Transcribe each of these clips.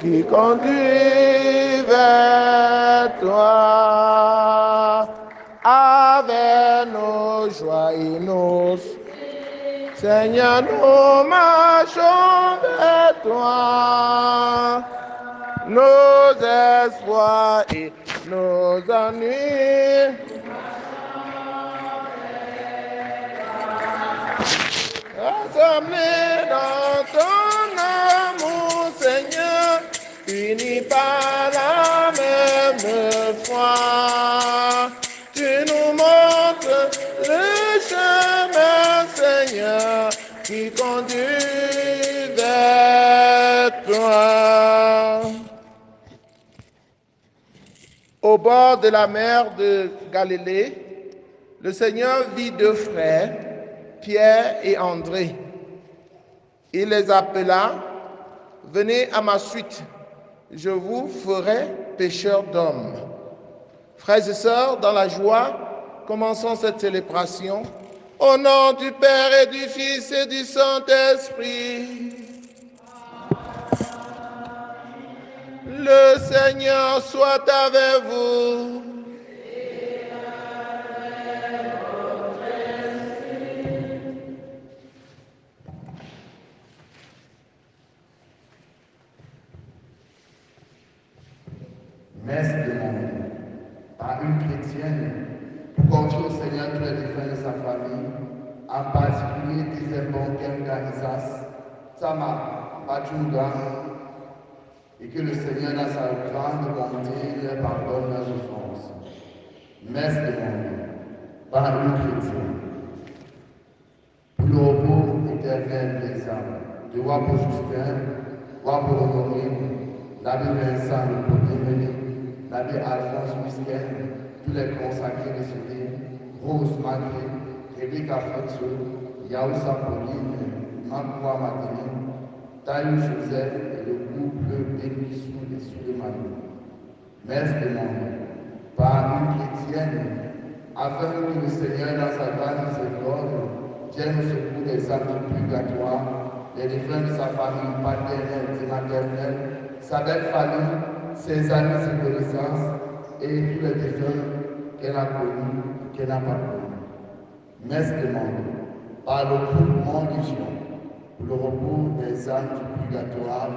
qui conduit vers toi. Avec nos joies et nos Seigneur, nous marchons vers toi. Nos espoirs et nos ennuis. Rassemblés dans ton amour, Seigneur, unis par la même foi. Tu nous montres le chemin, Seigneur, qui conduit vers toi. Au bord de la mer de Galilée, le Seigneur vit deux frères, Pierre et André. Il les appela, « Venez à ma suite, je vous ferai pécheurs d'hommes. » Frères et sœurs, dans la joie, commençons cette célébration. Au nom du Père et du Fils et du Saint-Esprit. Le Seigneur soit avec vous. Messe demandée par une chrétienne pour confier au Seigneur tous les défunts de sa famille, en particulier Tisebon Kemkanisas, Sama Bachunga, et que le Seigneur dans sa grande bonté leur pardonne leurs offenses. Messe demandée par une chrétienne pour le repos éternel des âmes, de Wapo Justin, Wapo Honorine, l'abbé Vincent le premier, l'abbé Alphonse Wisken, tous les consacrés décédés, Rose Magri, Rebecca Fotso, Yaoussa Pauline, Makwa Madeleine, Taïou Joseph et le couple Bénissou et Souleymane. Messe demandée par une chrétienne, afin que le Seigneur, dans sa grande miséricorde, vienne au secours des âmes du purgatoire, les défunts de sa famille paternelle et maternelle, sa belle famille, ses amis, ses connaissances et tous les défunts qu'elle a connus, qu'elle n'a pas connus. Messe demandée par le groupe Mondition pour le repos des âmes du purgatoire,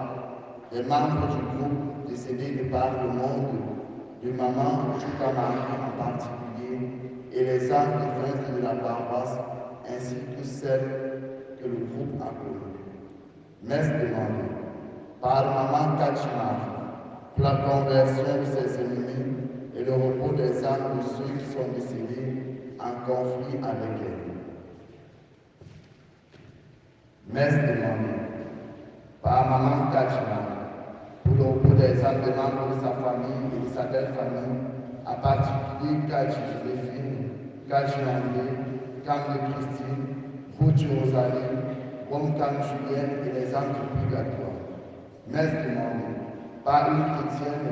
les membres du groupe décédés de par le monde, de maman Choukamari en particulier, et les âmes défuntes de la paroisse, ainsi que celles que le groupe a connues. Messe demandée par maman Kachimari pour la conversion de ses ennemis et le repos des âmes de ceux qui sont décédés en conflit avec elle. Messe demandée par maman Kachimari pour le repos des âmes des membres de sa famille et de sa belle famille, en particulier Kachi Joséphine, Kachi André, Cam de Christine, Routi Rosalie, Cam Julienne et les âmes du purgatoire. Messe demandée par une chrétienne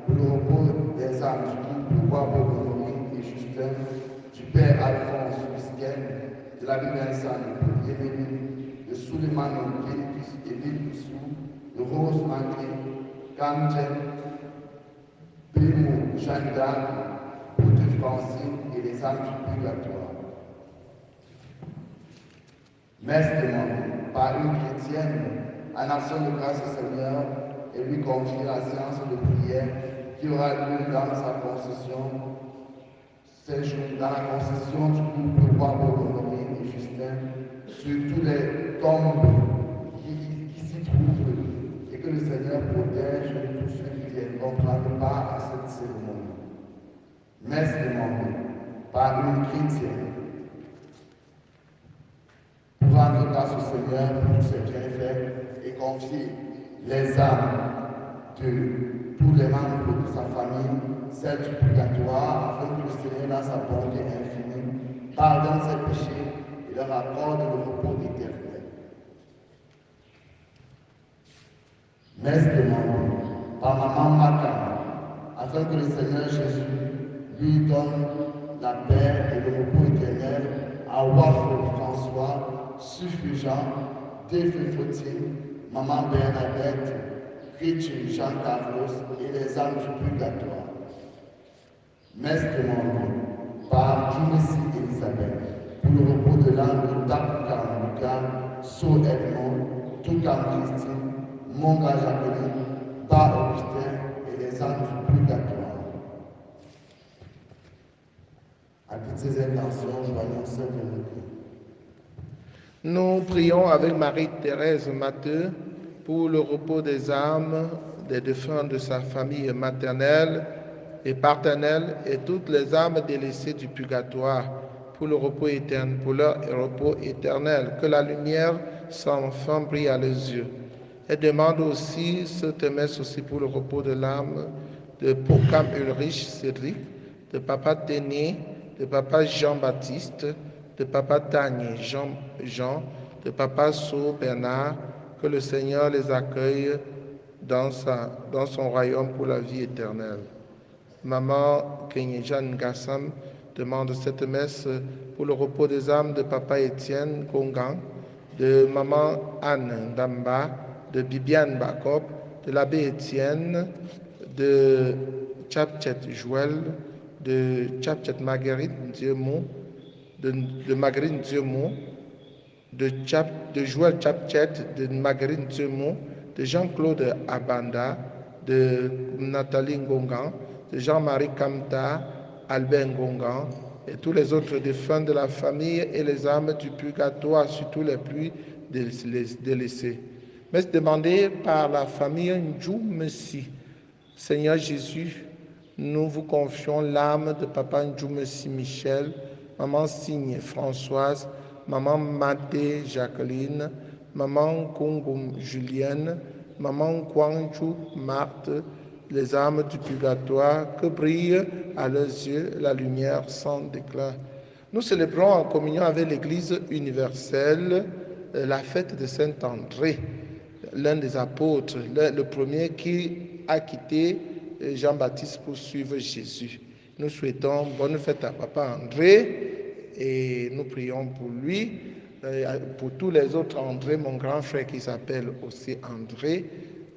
pour le repos des âmes du couple Wabo Honorine et Justin, du père Alphonse Wisken, de l'abbé Vincent de Yéméni, de Souleymane et Bénissou, de Rose Mangré, Kamjen, Bémo, Jeanne d'Arc, Routi Francine et les âmes du purgatoire. Messe demandée par une chrétienne en action de grâce au Seigneur et lui confier la séance de prière qui aura lieu dans sa concession, dans la concession du couple Wabo Honorine et Justin, sur tous les tombes qui s'y trouvent et que le Seigneur protège tous ceux qui viendront prendre part à cette cérémonie. Messe demandée par une chrétienne pour rendre grâce au Seigneur pour tous ses bienfaits et confier les âmes de tous les membres de sa famille, celles du purgatoire, afin que le Seigneur, dans sa bonté infinie, pardonne ses péchés et leur accorde le repos éternel. Messe demandée par maman Makama, afin que le Seigneur Jésus lui donne la paix et le repos éternel à Wafo François, suffisant, Défé Fautine, maman Bernadette, Richard Jean Carlos et les âmes du purgatoire. Messe demandée par Jumessi Elisabeth pour le repos de l'âme de Tapuka Lucas, So Edmond, Toukam Christine, Monga Jacqueline, Bar Augustin et les âmes du purgatoire. À toutes ces intentions, joignons celles de nos cœurs. Nous prions avec Marie-Thérèse Matteux pour le repos des âmes des défunts de sa famille maternelle et paternelle et toutes les âmes délaissées du purgatoire pour le repos éternel, pour leur repos éternel. Que la lumière sans fin brille à leurs yeux. Et demande aussi cette messe aussi pour le repos de l'âme de Pokam Ulrich Cédric, de Papa Téné, de Papa Jean-Baptiste, de Papa Tagné Jean, de Papa So Bernard, que le Seigneur les accueille dans son royaume pour la vie éternelle. Maman Kenyejan Gassam demande cette messe pour le repos des âmes de Papa Étienne Gongan, de Maman Anne Ndamba, de Bibiane Bakop, de l'abbé Étienne, de Tchapchet Joël, de Tchapchet Marguerite Diemont, de Marguerite Diemont, de Joël Tchapchet, de Marguerite Diemont, de Jean-Claude Abanda, de Nathalie Ngongan, de Jean-Marie Kamta, Albert Ngongan, et tous les autres défunts de la famille et les âmes du purgatoire, surtout les plus délaissés. Messe demandée par la famille Ndjoumessi. Seigneur Jésus, nous vous confions l'âme de Papa Ndjoumessi Michel, Maman Signe Françoise, Maman Maté Jacqueline, Maman Kongum Julienne, Maman Kwangju Marthe, les âmes du purgatoire, que brille à leurs yeux la lumière sans déclin. Nous célébrons en communion avec l'Église universelle la fête de Saint-André, l'un des apôtres, le premier qui a quitté Jean-Baptiste pour suivre Jésus. Nous souhaitons bonne fête à Papa André et nous prions pour lui, pour tous les autres André, mon grand frère qui s'appelle aussi André.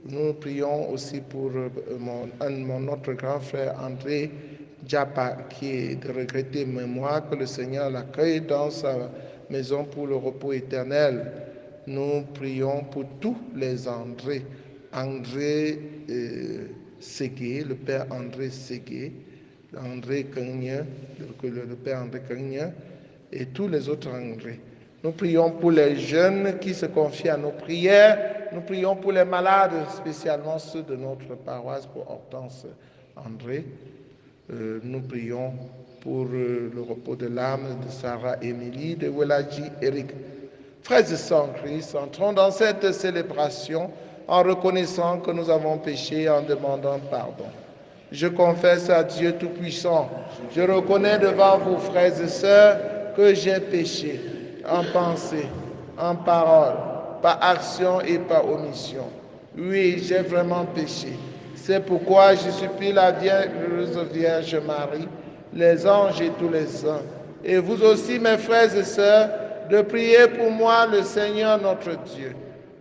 Nous prions aussi pour notre grand frère André Diapa, qui est de regretter mémoire, que le Seigneur l'accueille dans sa maison pour le repos éternel. Nous prions pour tous les André. André Ségué, le père André Ségué, André Cagne, le père André Cagne, et tous les autres André. Nous prions pour les jeunes qui se confient à nos prières. Nous prions pour les malades, spécialement ceux de notre paroisse, pour Hortense André. Nous prions pour le repos de l'âme de Sarah Émilie, de Weladji Eric. Frères et sœurs en Christ, entrons dans cette célébration en reconnaissant que nous avons péché et en demandant pardon. Je confesse à Dieu Tout-Puissant, je reconnais devant vous, frères et sœurs, que j'ai péché en pensée, en parole, par action et par omission. Oui, j'ai vraiment péché. C'est pourquoi je supplie la Vierge Marie, les anges et tous les saints, et vous aussi, mes frères et sœurs, de prier pour moi le Seigneur notre Dieu.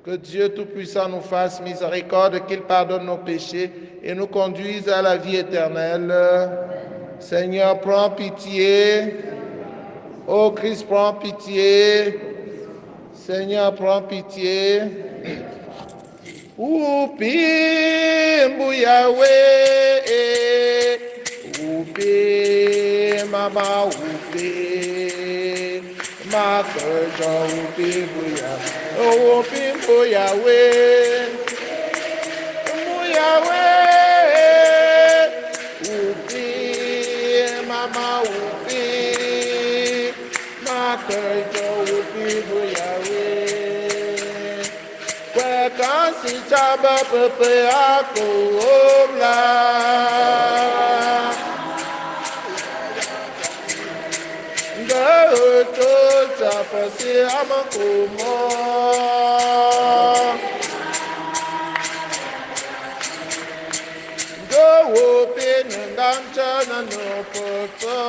Que Dieu Tout-Puissant nous fasse miséricorde, qu'il pardonne nos péchés et nous conduise à la vie éternelle. Seigneur, prends pitié. Ô Christ, prends pitié. Seigneur, prends pitié. Upi Yahweh, Upi Mama, Upi Makaja, Upi Yahweh, Upi Yahweh, Upi Mama, Upi Makaja, Upi Yahweh. Quand si chaba pepe akobla, ngaoto chapasi amakumo, ngawo pinengancha na nopoto,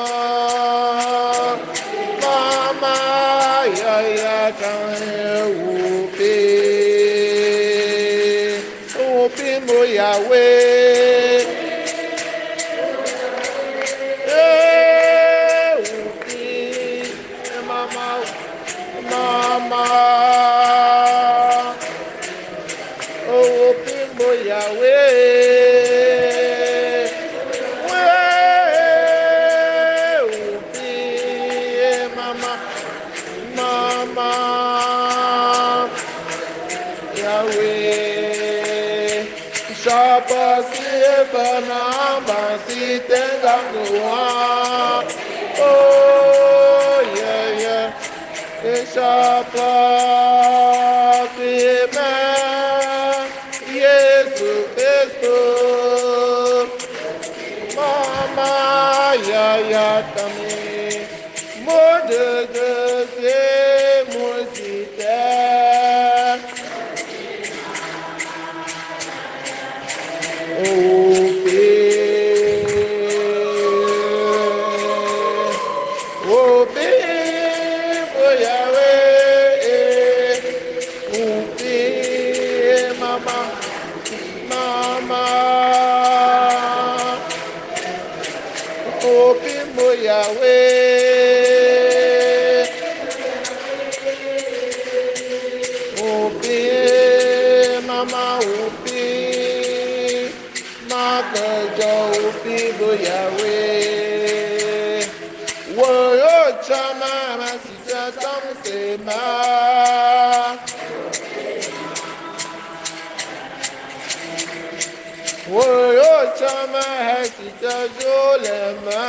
mama ya kan upi. Yahweh. Mama, mama, oh, Pimbo Yahweh. Mama, mama, Yahweh. Shabasi Banaba Sitengangua. Oh, yeah, yeah. Shabasi Man. Jesus Christo. Mama, ya, ya, tami. Mode de se, mosite. Mama, mama, open Yahweh, open, mama, open, makajo, open Yahweh. Woyo chama masita tamsema. Woyo chama hasita jolema.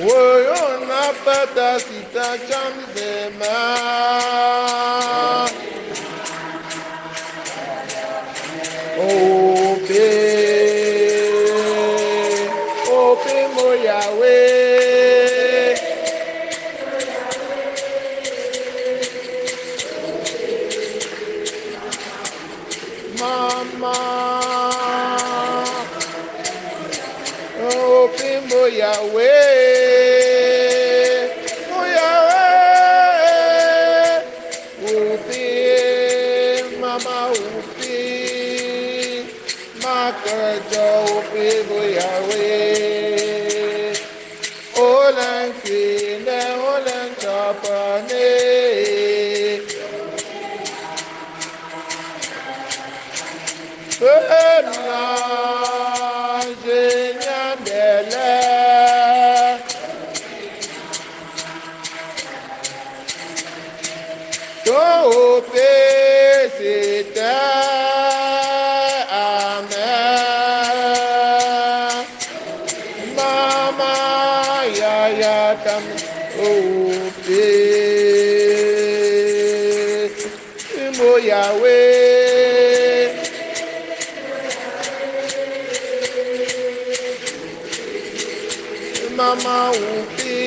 Woyo napata sita chamsema. Ope mo Yahweh. Mama, ope mo Yahweh. Mo Yahweh. Ope, mama, ope. Makajo, ope mo Yahweh. Olan kine, olan kapane. Pena jenyandele. Tope sita amen. Mama ya ya tam ope. Mo Yahweh. Mama upi,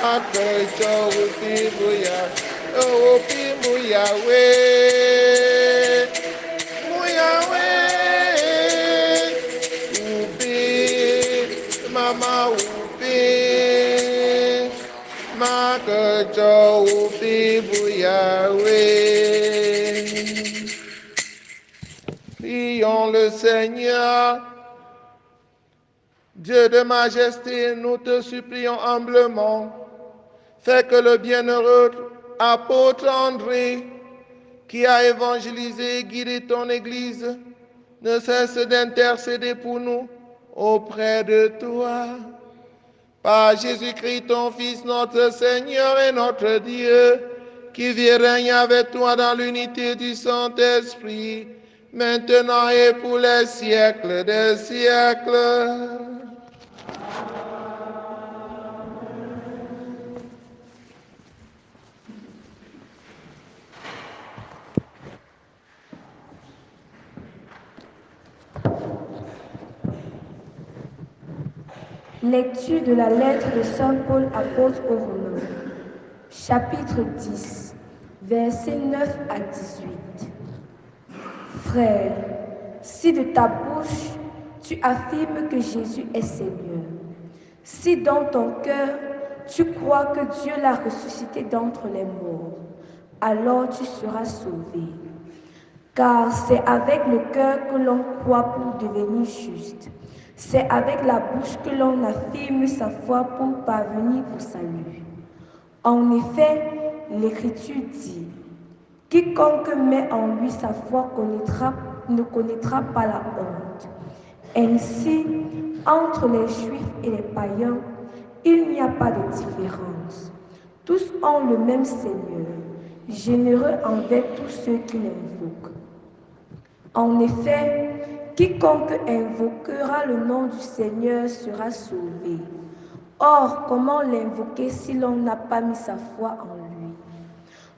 makajo upi buya, upi muyawe, muyawe, upi, mama upi, makajo upi buyawe. Prions le Seigneur. Dieu de majesté, nous te supplions humblement, fais que le bienheureux apôtre André, qui a évangélisé et guidé ton Église, ne cesse d'intercéder pour nous auprès de toi. Par Jésus-Christ, ton Fils, notre Seigneur et notre Dieu, qui vit et règne avec toi dans l'unité du Saint-Esprit, maintenant et pour les siècles des siècles. Lecture de la lettre de Saint Paul apôtre aux Romains, chapitre 10, versets 9 à 18. Frère, si de ta bouche tu affirmes que Jésus est Seigneur, si dans ton cœur tu crois que Dieu l'a ressuscité d'entre les morts, alors tu seras sauvé. Car c'est avec le cœur que l'on croit pour devenir juste. C'est avec la bouche que l'on affirme sa foi pour parvenir au salut. En effet, l'Écriture dit, « Quiconque met en lui sa foi ne connaîtra pas la honte. » Ainsi, entre les Juifs et les païens, il n'y a pas de différence. Tous ont le même Seigneur, généreux envers tous ceux qui l'invoquent. En effet, quiconque invoquera le nom du Seigneur sera sauvé. Or, comment l'invoquer si l'on n'a pas mis sa foi en lui?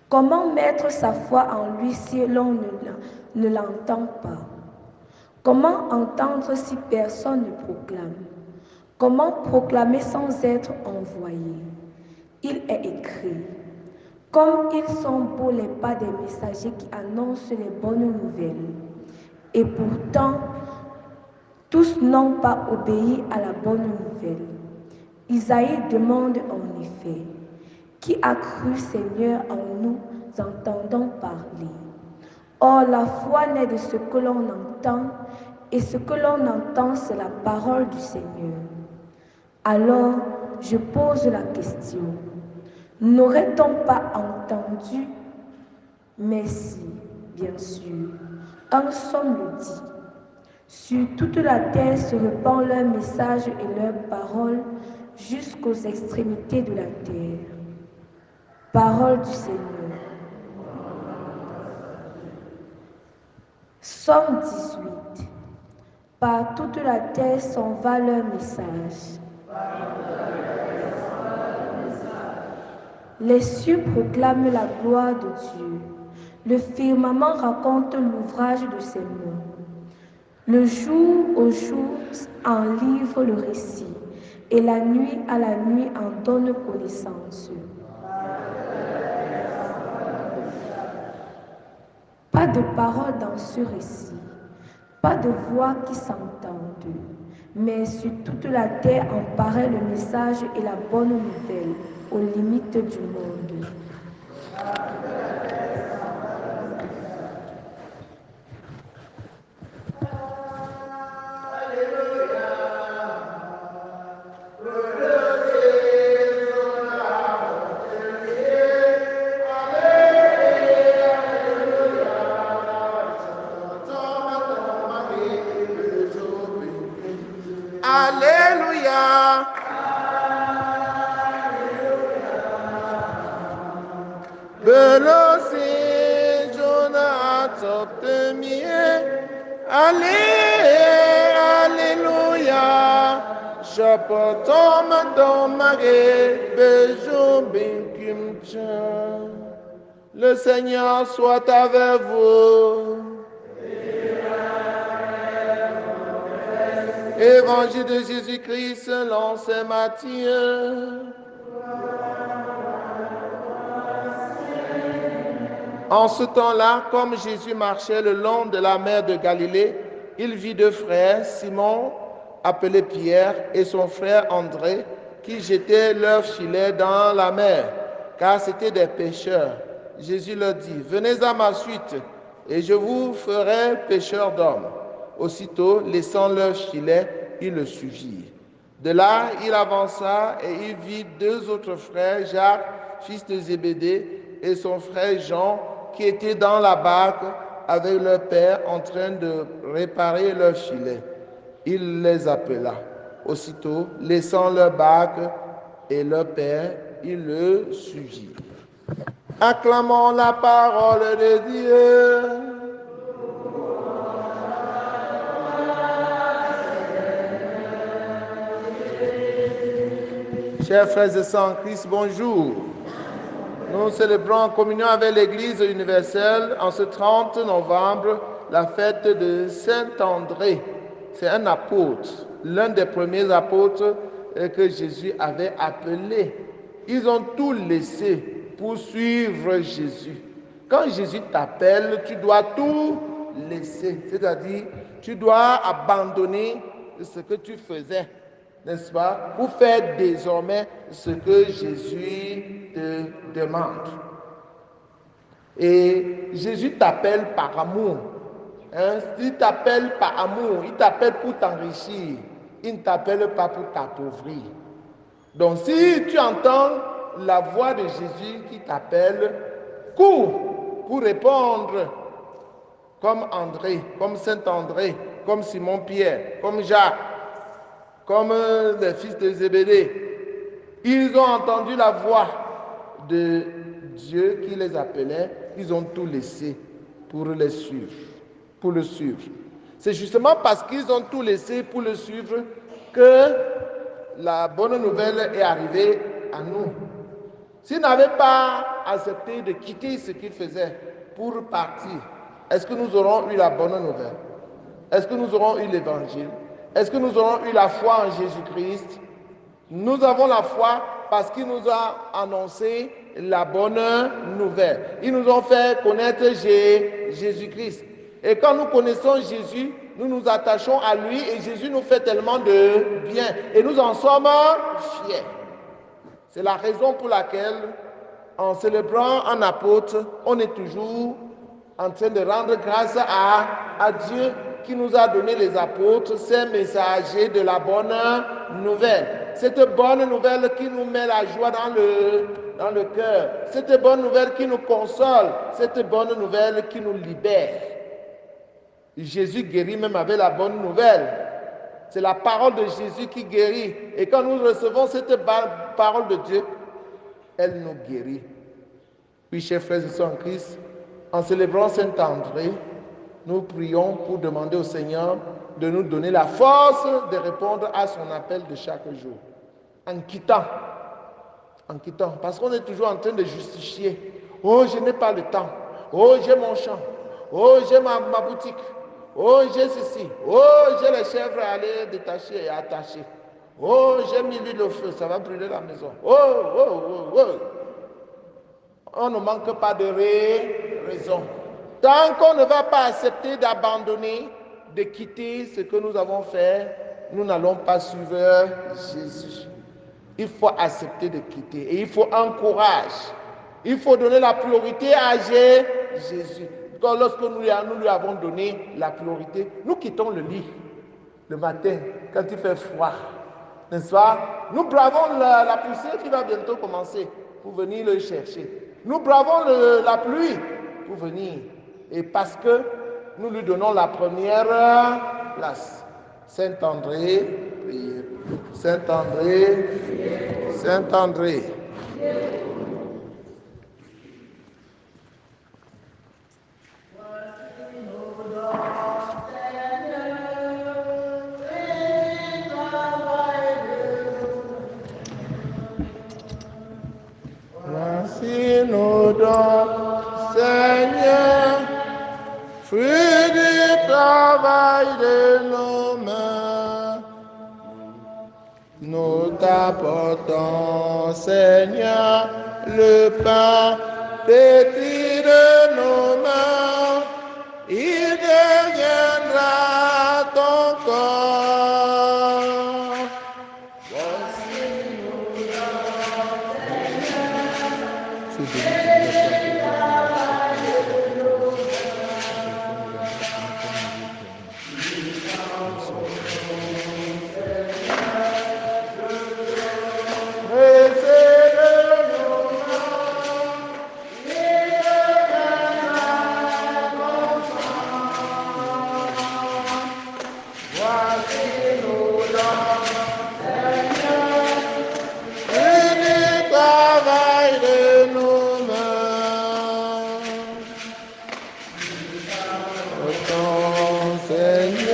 Comment mettre sa foi en lui si l'on ne l'entend pas? Comment entendre si personne ne proclame? Comment proclamer sans être envoyé? Il est écrit, « Comme ils sont beaux les pas des messagers qui annoncent les bonnes nouvelles. » Et pourtant, tous n'ont pas obéi à la bonne nouvelle. Isaïe demande en effet, « Qui a cru Seigneur en nous entendant parler? » Or, la foi naît de ce que l'on entend, et ce que l'on entend, c'est la parole du Seigneur. Alors, je pose la question, n'aurait-on pas entendu? Mais si, bien sûr, un psaume le dit. Sur toute la terre se répand leur message et leurs paroles jusqu'aux extrémités de la terre. Parole du Seigneur. Psaume 18. Par toute la terre s'en va leur message. Les cieux proclament la gloire de Dieu. Le firmament raconte l'ouvrage de ses mains. Le jour au jour en livre le récit, et la nuit à la nuit en donne connaissance. Pas de parole dans ce récit, pas de voix qui s'entendent, mais sur toute la terre en paraît le message et la bonne nouvelle aux limites du monde. Alléluia. Belosi Jonathan Temie. Alléluia. Chapotom domage bejo binkimcha. Le Seigneur soit avec vous. Évangile de Jésus-Christ selon saint Matthieu. En ce temps-là, comme Jésus marchait le long de la mer de Galilée, il vit deux frères, Simon, appelé Pierre, et son frère André, qui jetaient leurs filets dans la mer, car c'étaient des pêcheurs. Jésus leur dit, « Venez à ma suite, et je vous ferai pêcheurs d'hommes. » Aussitôt, laissant leurs filets, ils le suivirent. De là, il avança et il vit deux autres frères, Jacques, fils de Zébédée, et son frère Jean, qui étaient dans la barque avec leur père en train de réparer leurs filets. Il les appela. Aussitôt, laissant leur barque et leur père, ils le suivirent. Acclamons la parole de Dieu. Chers frères et sœurs en Christ, bonjour. Nous célébrons en communion avec l'Église universelle en ce 30 novembre la fête de Saint-André. C'est un apôtre, l'un des premiers apôtres que Jésus avait appelé. Ils ont tout laissé pour suivre Jésus. Quand Jésus t'appelle, tu dois tout laisser, c'est-à-dire tu dois abandonner ce que tu faisais n'est-ce pas, pour faire désormais ce que Jésus te demande. Et Jésus t'appelle par amour. Hein? Il t'appelle par amour, il t'appelle pour t'enrichir, il ne t'appelle pas pour t'appauvrir. Donc si tu entends la voix de Jésus qui t'appelle, cours pour répondre comme André, comme Saint-André, comme Simon-Pierre, comme Jacques, comme les fils de Zébédée. Ils ont entendu la voix de Dieu qui les appelait, ils ont tout laissé pour les suivre, pour le suivre. C'est justement parce qu'ils ont tout laissé pour le suivre que la bonne nouvelle est arrivée à nous. S'ils n'avaient pas accepté de quitter ce qu'ils faisaient pour partir, est-ce que nous aurons eu la bonne nouvelle? Est-ce que nous aurons eu l'évangile? Est-ce que nous aurons eu la foi en Jésus-Christ? Nous avons la foi parce qu'il nous a annoncé la bonne nouvelle. Ils nous ont fait connaître Jésus-Christ. Et quand nous connaissons Jésus, nous nous attachons à lui et Jésus nous fait tellement de bien. Et nous en sommes fiers. C'est la raison pour laquelle, en célébrant un apôtre, on est toujours en train de rendre grâce à Dieu qui nous a donné les apôtres, ces messagers de la bonne nouvelle. Cette bonne nouvelle qui nous met la joie dans le cœur. Cette bonne nouvelle qui nous console. Cette bonne nouvelle qui nous libère. Jésus guérit même avec la bonne nouvelle. C'est la parole de Jésus qui guérit. Et quand nous recevons cette parole de Dieu, elle nous guérit. Oui, chers frères et sœurs en Christ, en célébrant Saint-André, nous prions pour demander au Seigneur de nous donner la force de répondre à son appel de chaque jour. En quittant. Parce qu'on est toujours en train de justifier. Oh, je n'ai pas le temps. Oh, j'ai mon champ. Oh, j'ai ma boutique. Oh, j'ai ceci. Oh, j'ai les chèvres à aller détacher et attacher. Oh, j'ai mis l'huile au feu, ça va brûler la maison. Oh. On ne manque pas de raison. Tant qu'on ne va pas accepter d'abandonner, de quitter ce que nous avons fait, nous n'allons pas suivre Jésus. Il faut accepter de quitter et il faut un courage. Il faut donner la priorité à Jésus. Quand lorsque nous lui avons donné la priorité, nous quittons le lit le matin quand il fait froid. N'est-ce pas? Nous bravons la poussière qui va bientôt commencer pour venir le chercher. Nous bravons la pluie pour venir. Et parce que nous lui donnons la première place. Saint-André, priez. Saint-André, Saint-André. Voici nos dons, Seigneur, fruit du travail de nos mains. Nous t'apportons, Seigneur, le pain pétri de nos mains. Il deviendra ton corps. Voici nos dons, Seigneur.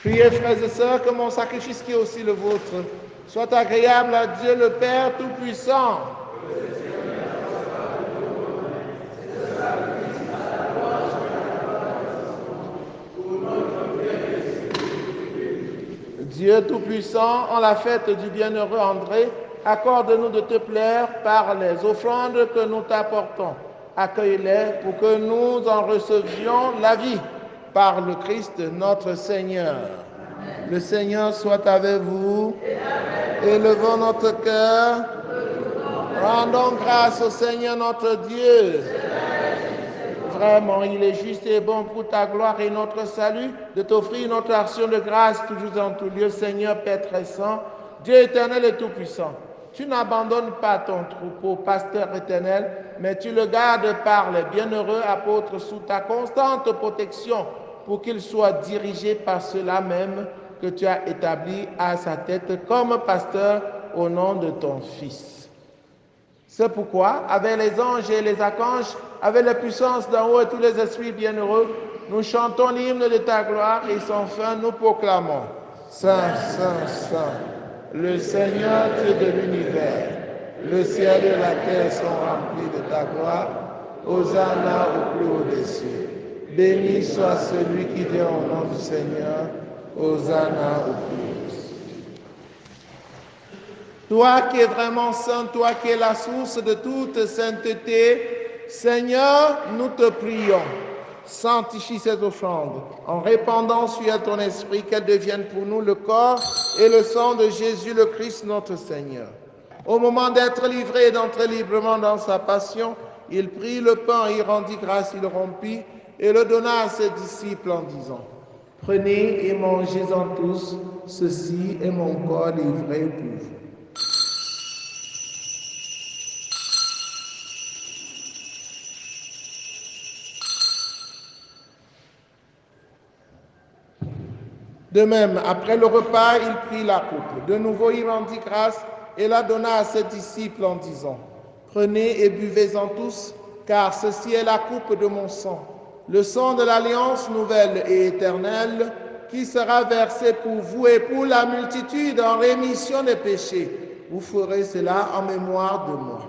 Priez, frères et sœurs, que mon sacrifice qui est aussi le vôtre soit agréable à Dieu le Père Tout-Puissant. Dieu Tout-Puissant, en la fête du bienheureux André, accorde-nous de te plaire par les offrandes que nous t'apportons. Accueille-les pour que nous en recevions la vie par le Christ notre Seigneur. Amen. Le Seigneur soit avec vous. Élevons notre cœur. Rendons grâce au Seigneur notre Dieu. Vraiment, il est juste et bon pour ta gloire et notre salut de t'offrir notre action de grâce toujours en tout lieu, Seigneur Père très saint, Dieu éternel et tout-puissant. Tu n'abandonnes pas ton troupeau, pasteur éternel, mais tu le gardes par les bienheureux apôtres sous ta constante protection pour qu'il soit dirigé par ceux-là même que tu as établis à sa tête comme pasteur au nom de ton Fils. C'est pourquoi, avec les anges et les archanges, avec les puissances d'en haut et tous les esprits bienheureux, nous chantons l'hymne de ta gloire et sans fin nous proclamons Saint, Saint, Saint, le Seigneur Dieu de l'univers. Le ciel et la terre sont remplis de ta gloire. Hosanna au plus haut des cieux. Béni soit celui qui vient au nom du Seigneur. Hosanna au plus haut des cieux. Toi qui es vraiment saint, toi qui es la source de toute sainteté, Seigneur, nous te prions. Sanctifie ces offrandes en répandant sur elles ton esprit, qu'elles deviennent pour nous le corps et le sang de Jésus le Christ notre Seigneur. Au moment d'être livré et d'entrer librement dans sa passion, il prit le pain, il rendit grâce, il le rompit et le donna à ses disciples en disant « Prenez et mangez-en tous, ceci est mon corps livré pour vous. » De même, après le repas, il prit la coupe. De nouveau, il rendit grâce et la donna à ses disciples en disant « Prenez et buvez-en tous, car ceci est la coupe de mon sang, le sang de l'alliance nouvelle et éternelle, qui sera versé pour vous et pour la multitude en rémission des péchés. Vous ferez cela en mémoire de moi. »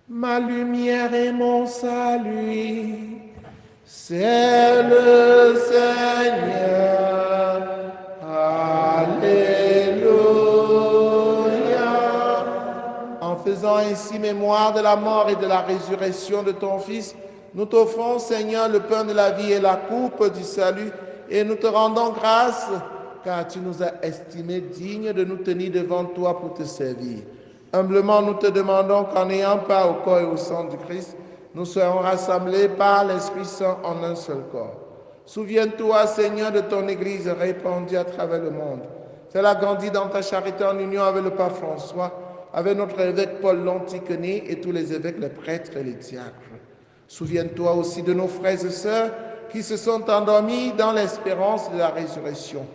Ma lumière et mon salut, c'est le Seigneur. Alléluia. En faisant ainsi mémoire de la mort et de la résurrection de ton Fils, nous t'offrons, Seigneur, le pain de la vie et la coupe du salut, et nous te rendons grâce, car tu nous as estimés dignes de nous tenir devant toi pour te servir. Humblement, nous te demandons qu'en n'ayant pas au corps et au sang du Christ, nous soyons rassemblés par l'Esprit Saint en un seul corps. Souviens-toi, Seigneur, de ton Église répandue à travers le monde. Fais-la grandir dans ta charité en union avec le pape François, avec notre évêque Paul Lontiquené et tous les évêques, les prêtres et les diacres. Souviens-toi aussi de nos frères et sœurs qui se sont endormis dans l'espérance de la résurrection,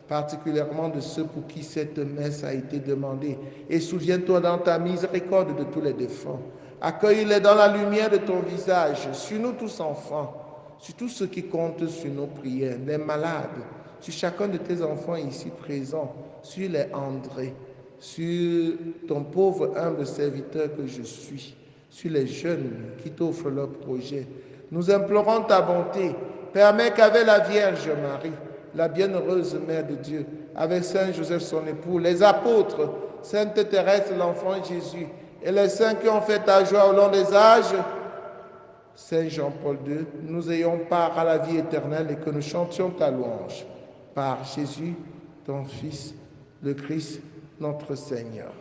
particulièrement de ceux pour qui cette messe a été demandée. Et souviens-toi dans ta miséricorde de tous les défunts. Accueille-les dans la lumière de ton visage, sur nous tous enfants, sur tous ceux qui comptent sur nos prières, les malades, sur chacun de tes enfants ici présents, sur les André, sur ton pauvre humble serviteur que je suis, sur les jeunes qui t'offrent leurs projets. Nous implorons ta bonté. Permets qu'avec la Vierge Marie, la bienheureuse Mère de Dieu, avec Saint Joseph son époux, les apôtres, Sainte Thérèse, l'enfant Jésus, et les saints qui ont fait ta joie au long des âges, Saint Jean-Paul II, nous ayons part à la vie éternelle et que nous chantions ta louange. Par Jésus, ton Fils, le Christ, notre Seigneur.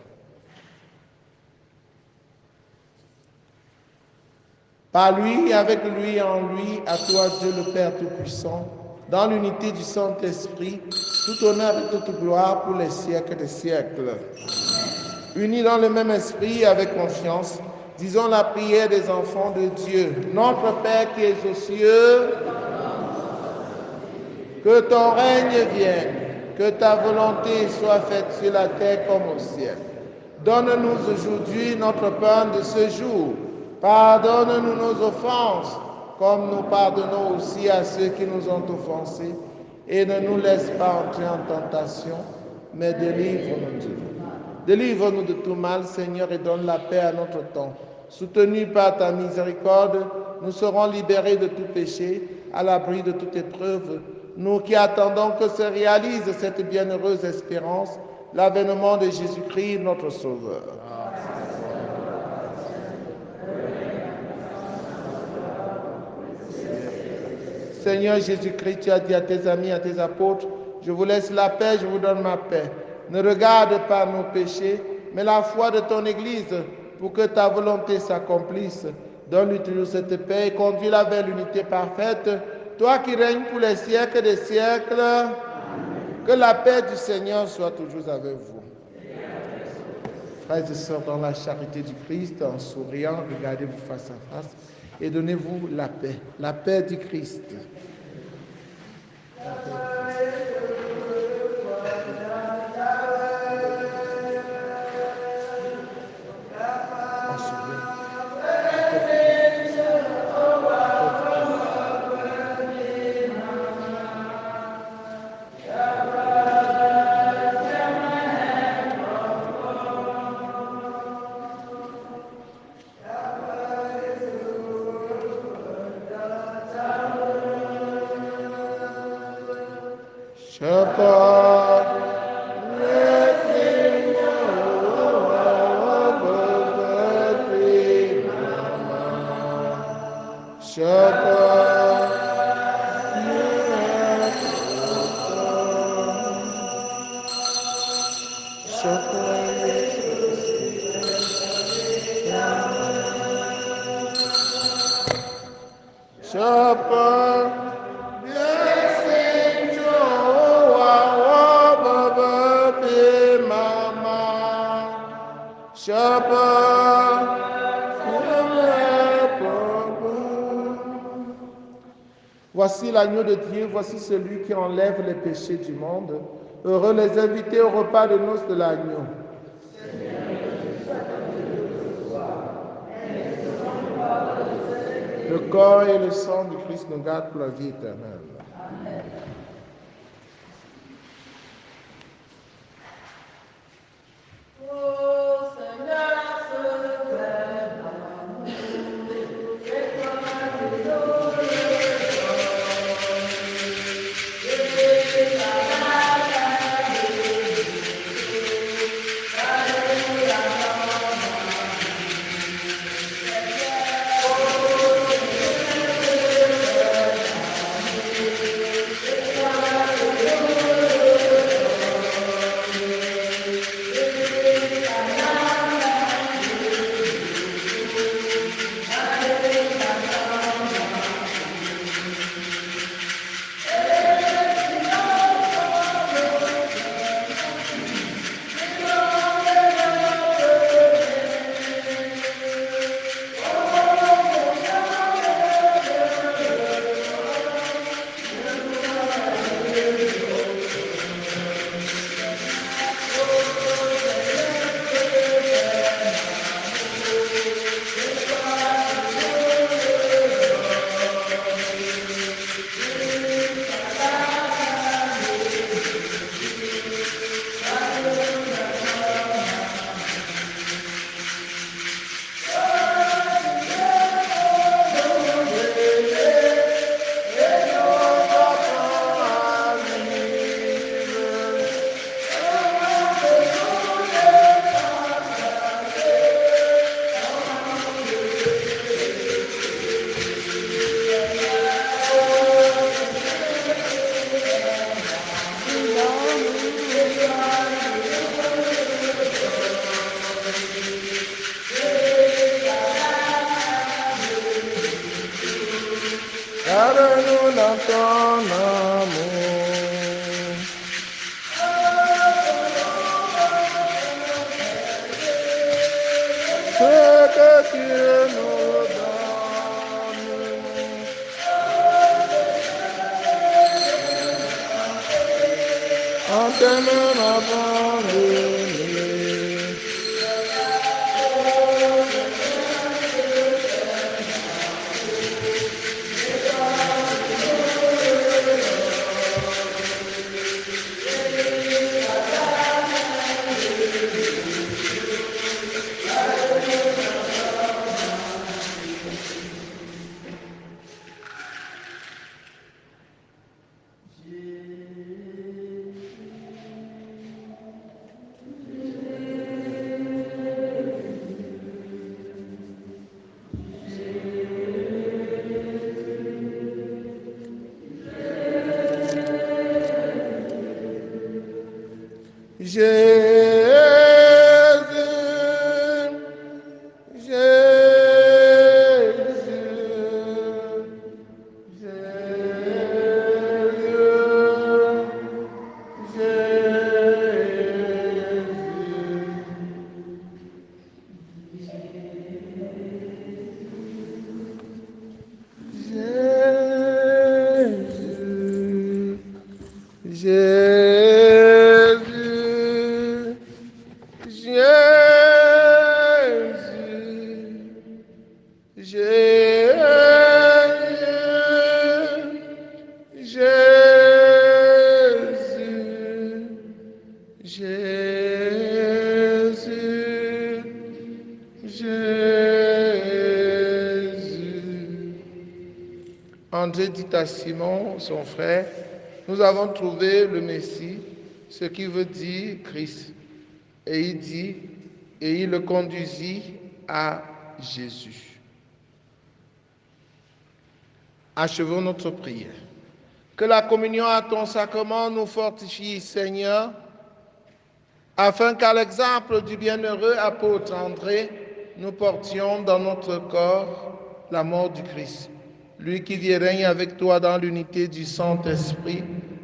Par lui, avec lui et en lui, à toi Dieu le Père Tout-Puissant, dans l'unité du Saint-Esprit, tout honneur et toute gloire pour les siècles des siècles. Unis dans le même esprit, avec confiance, disons la prière des enfants de Dieu. Notre Père qui es aux cieux, que ton règne vienne, que ta volonté soit faite sur la terre comme au ciel. Donne-nous aujourd'hui notre pain de ce jour. Pardonne-nous nos offenses, comme nous pardonnons aussi à ceux qui nous ont offensés. Et ne nous laisse pas entrer en tentation, mais délivre-nous du mal. Délivre-nous de tout mal, Seigneur, et donne la paix à notre temps. Soutenus par ta miséricorde, nous serons libérés de tout péché, à l'abri de toute épreuve. Nous qui attendons que se réalise cette bienheureuse espérance, l'avènement de Jésus-Christ, notre Sauveur. Seigneur Jésus-Christ, tu as dit à tes amis, à tes apôtres, je vous laisse la paix, je vous donne ma paix. Ne regarde pas nos péchés, mais la foi de ton Église, pour que ta volonté s'accomplisse. Donne-lui toujours cette paix et conduis-la vers l'unité parfaite, toi qui règnes pour les siècles des siècles. Amen. Que la paix du Seigneur soit toujours avec vous. Frères et sœurs, dans la charité du Christ, en souriant, regardez-vous face à face et donnez-vous la paix du Christ. Voici l'agneau de Dieu, voici celui qui enlève les péchés du monde. Heureux les invités au repas de noces de l'agneau. Le corps et le sang du Christ nous gardent pour la vie éternelle. Amen. Garde-nous dans ton amour. Ce que tu nous donnes. En t'aimant abandonné. André dit à Simon, son frère, nous avons trouvé le Messie, ce qui veut dire Christ. Et il dit, et il le conduisit à Jésus. Achevons notre prière. Que la communion à ton sacrement nous fortifie, Seigneur, afin qu'à l'exemple du bienheureux apôtre André, nous portions dans notre corps la mort du Christ, lui qui vit et règne avec toi dans l'unité du Saint-Esprit,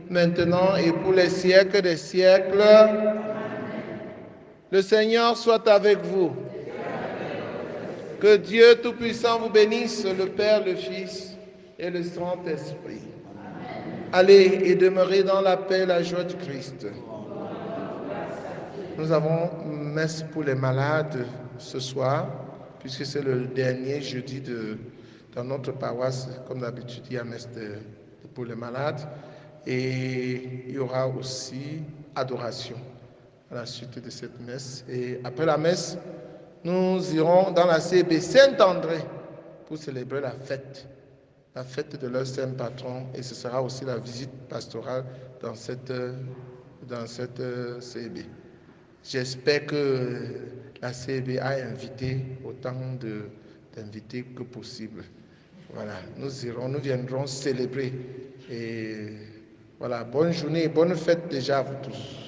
maintenant et pour les siècles des siècles. Le Seigneur soit avec vous. Que Dieu Tout-Puissant vous bénisse, le Père, le Fils et le Saint-Esprit. Allez et demeurez dans la paix et la joie du Christ. Nous avons messe pour les malades ce soir, puisque c'est le dernier jeudi dans notre paroisse. Comme d'habitude, il y a messe pour les malades. Et il y aura aussi adoration à la suite de cette messe. Et après la messe, nous irons dans la CB Saint-André pour célébrer la fête de leur saint patron. Et ce sera aussi la visite pastorale dans cette CB. J'espère que la CB a invité autant d'invités que possible. Voilà, nous viendrons célébrer. Et voilà, bonne journée et bonne fête déjà à vous tous.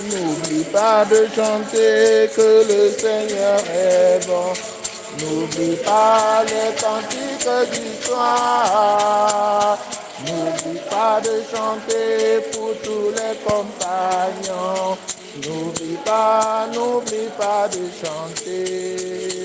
N'oublie pas de chanter que le Seigneur est bon. N'oublie pas les cantiques du soir. N'oublie pas de chanter pour tous les compagnons. N'oublie pas de chanter.